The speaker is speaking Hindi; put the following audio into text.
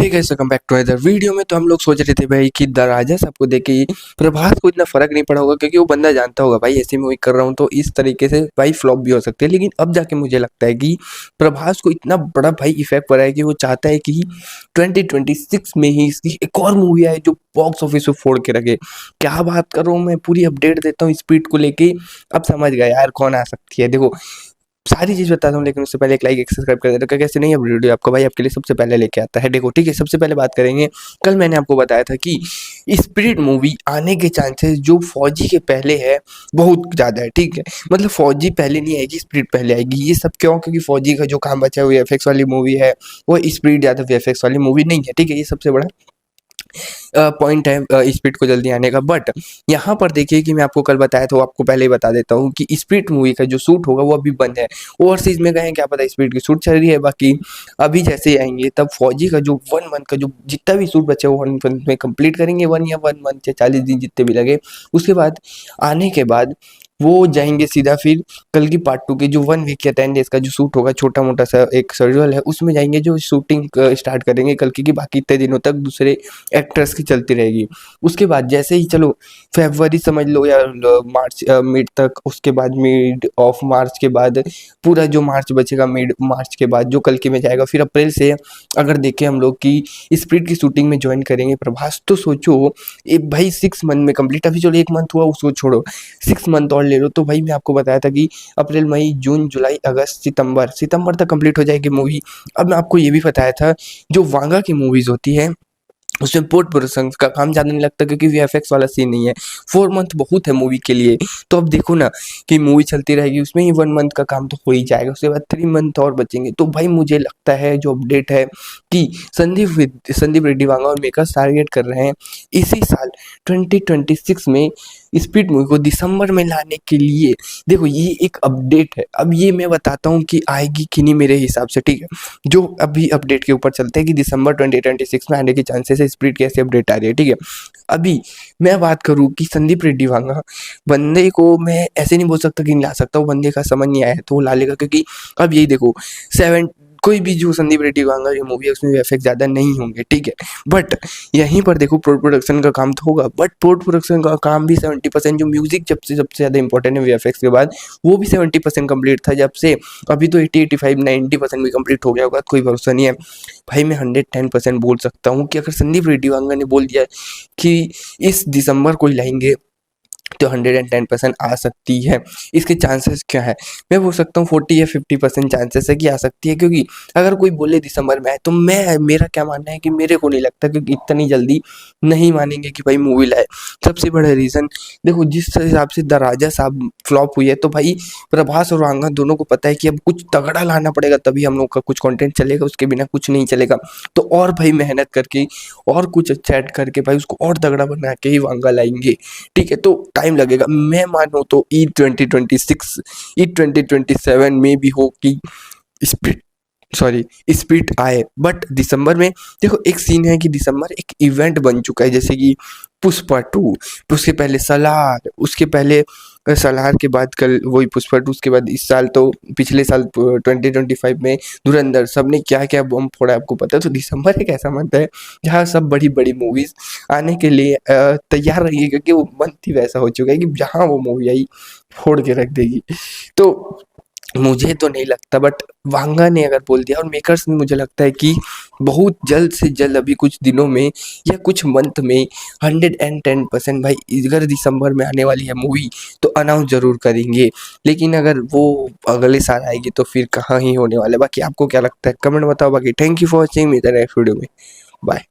Hey guys, welcome back to other video में। तो हम लोग सोच रहे थे भाई कि द राजा साहब को देख के प्रभास को इतना फर्क नहीं पड़ा होगा, क्योंकि वो बंदा जानता होगा भाई ऐसी मूवी कर रहा हूँ तो इस तरीके से भाई फ्लॉप भी हो सकते हैं। लेकिन अब जाके मुझे लगता है कि प्रभास को इतना बड़ा भाई इफेक्ट पड़ा है कि वो चाहता है कि 2026 में ही इसकी एक और मूवी आए जो बॉक्स ऑफिस को फोड़ के रखे। क्या बात कर रहा हूँ मैं, पूरी अपडेट देता हूँ स्पीड को लेके। अब समझ गया यार कौन आ सकती है। देखो सारी चीज़ बताता हूँ, लेकिन उससे पहले एक लाइक एक सब्सक्राइब कर देना, क्योंकि कैसे नहीं अब वीडियो आपको भाई आपके लिए सबसे पहले लेके आता है। देखो ठीक है, सबसे पहले बात करेंगे। कल मैंने आपको बताया था कि स्पिरिट मूवी आने के चांसेस जो फौजी के पहले है बहुत ज़्यादा है। ठीक है, मतलब फौजी पहले नहीं आएगी, स्पिरिट पहले आएगी। ये सब क्यों? क्योंकि फौजी का जो काम बचा है वो वीएफएक्स वाली मूवी है, वो स्पिरिट ज़्यादा वीएफएक्स वाली मूवी नहीं है। ठीक है, ये सबसे बड़ा पॉइंट है स्पिरिट को जल्दी आने का। बट यहाँ पर देखिए कि मैं आपको कल बताया था, वो आपको पहले ही बता देता हूँ कि स्पिरिट मूवी का जो शूट होगा वो अभी बंद है। ओवरसीज में गए हैं, क्या पता स्पिरिट की शूट चल रही है। बाकी अभी जैसे ही आएंगे तब फौजी का जो 1 मंथ का जो जितना भी शूट बचे वो 1 मंथ में कंप्लीट करेंगे। 1 मंथ या 40 दिन जितने भी लगे। उसके बाद आने के बाद वो जाएंगे सीधा फिर कल की पार्ट 2 के जो 1 वीक या 10 डेज का जो शूट होगा, छोटा मोटा सा एक शेड्यूल है, उसमें जाएंगे जो शूटिंग स्टार्ट करेंगे कल की बाकी इतने दिनों तक दूसरे एक्टर्स की चलती रहेगी। उसके बाद जैसे ही चलो फरवरी समझ लो या मार्च मिड तक, उसके बाद मिड ऑफ मार्च के बाद पूरा जो मार्च बचेगा, मिड मार्च के बाद जो कल की में जाएगा, फिर अप्रैल से अगर देखें हम लोग की स्प्रिट की शूटिंग में ज्वाइन करेंगे प्रभास। तो सोचो भाई 6 मंथ में कंप्लीट। अभी चलो 1 मंथ हुआ, उसको छोड़ो, 6 मंथ और ले लो। तो भाई मैं आपको बताया था कि अप्रैल मई जून जुलाई अगस्त सितंबर तक कंप्लीट हो जाएगी मूवी। अब मैं आपको ये भी बताया था जो वांगा की मूवीज होती है उसमें पोस्ट प्रोडक्शन का काम ज़्यादा नहीं लगता, क्योंकि वीएफएक्स वाला सीन नहीं है। 4 मंथ बहुत है मूवी के लिए। तो अब देखो ना कि मूवी चलती रहेगी, उसमें ही 1 मंथ का काम तो हो ही जाएगा। उसके बाद 3 मंथ और बचेंगे। तो भाई मुझे लगता है जो अपडेट है कि संदीप रेड्डी वांगा और मेकर्स टारगेट कर रहे हैं इसी साल 2026 में स्पीड मूवी को दिसंबर में लाने के लिए। देखो ये एक अपडेट है, अब ये मैं बताता हूँ कि आएगी कि नहीं मेरे हिसाब से। ठीक है, जो अभी अपडेट के ऊपर चलते हैं कि दिसंबर 2026 में आने के चांसेस है। स्प्लिट की ऐसी अपडेट आ रही है। ठीक है, अभी मैं बात करूँ कि संदीप रेड्डी वांगा बंदे को मैं ऐसे नहीं बोल सकता कि नहीं ला सकता, वो बंदे का समझ नहीं आया है तो वो ला लेगा। क्योंकि अब यही देखो कोई भी जो संदीप रेड्डी वांगा जो मूवी है उसमें वीएफएक्स ज़्यादा नहीं होंगे। ठीक है, बट यहीं पर देखो पोस्ट प्रोडक्शन का काम तो होगा, बट पोस्ट प्रोडक्शन का काम भी 70%, जो म्यूजिक जब से सबसे ज़्यादा इंपॉर्टेंट है वीएफएक्स के बाद, वो भी 70% कंप्लीट था जब से। अभी तो 80-85-90% भी कंप्लीट हो गया होगा, कोई भरोसा नहीं है। भाई मैं 110% बोल सकता हूँ कि अगर संदीप रेड्डी वांगा ने बोल दिया कि इस दिसंबर को ही लाएंगे तो 110% आ सकती है। इसके चांसेस क्या है? मैं बोल सकता हूँ 40 या 50% चांसेस है कि आ सकती है। क्योंकि अगर कोई बोले दिसंबर में आए तो मेरा क्या मानना है कि मेरे को नहीं लगता, क्योंकि इतनी जल्दी नहीं मानेंगे कि भाई मूवी लाए। सबसे बड़ा रीज़न देखो, जिस हिसाब से द राजा साहब फ्लॉप हुई है, तो भाई प्रभास और वांगा दोनों को पता है कि अब कुछ तगड़ा लाना पड़ेगा तभी हम लोग का कुछ कंटेंट चलेगा, उसके बिना कुछ नहीं चलेगा। तो और भाई मेहनत करके और कुछ अच्छा ऐड करके भाई उसको और तगड़ा बना के ही वांगा लाएंगे। ठीक है, तो टाइम लगेगा। मैं मानो तो ई 2026 ई 2027 में भी हो कि स्प्लिट आए, बट दिसंबर में देखो एक सीन है कि दिसंबर एक इवेंट बन चुका है, जैसे कि पुष्पा 2, उसके पहले सलार, उसके पहले सलार के बाद कल वही पुष्पा 2, उसके बाद इस साल तो पिछले साल 2025 में धुरंधर, सबने क्या क्या बम फोड़ा आपको पता है। तो दिसंबर एक ऐसा मंथ है जहाँ सब बड़ी बड़ी मूवीज आने के लिए तैयार रही है, क्योंकि वो मंथ ही वैसा हो चुका है कि जहाँ वो मूवी आई फोड़ के रख देगी। तो मुझे तो नहीं लगता, बट वांगा ने अगर बोल दिया और मेकर्स ने, मुझे लगता है कि बहुत जल्द से जल्द अभी कुछ दिनों में या कुछ मंथ में 110% भाई अगर दिसंबर में आने वाली है मूवी तो अनाउंस जरूर करेंगे। लेकिन अगर वो अगले साल आएगी तो फिर कहाँ ही होने वाला है। बाकी आपको क्या लगता है कमेंट बताओ। बाकी थैंक यू फॉर वॉचिंग, मिलते हैं नेक्स्ट वीडियो में। बाय।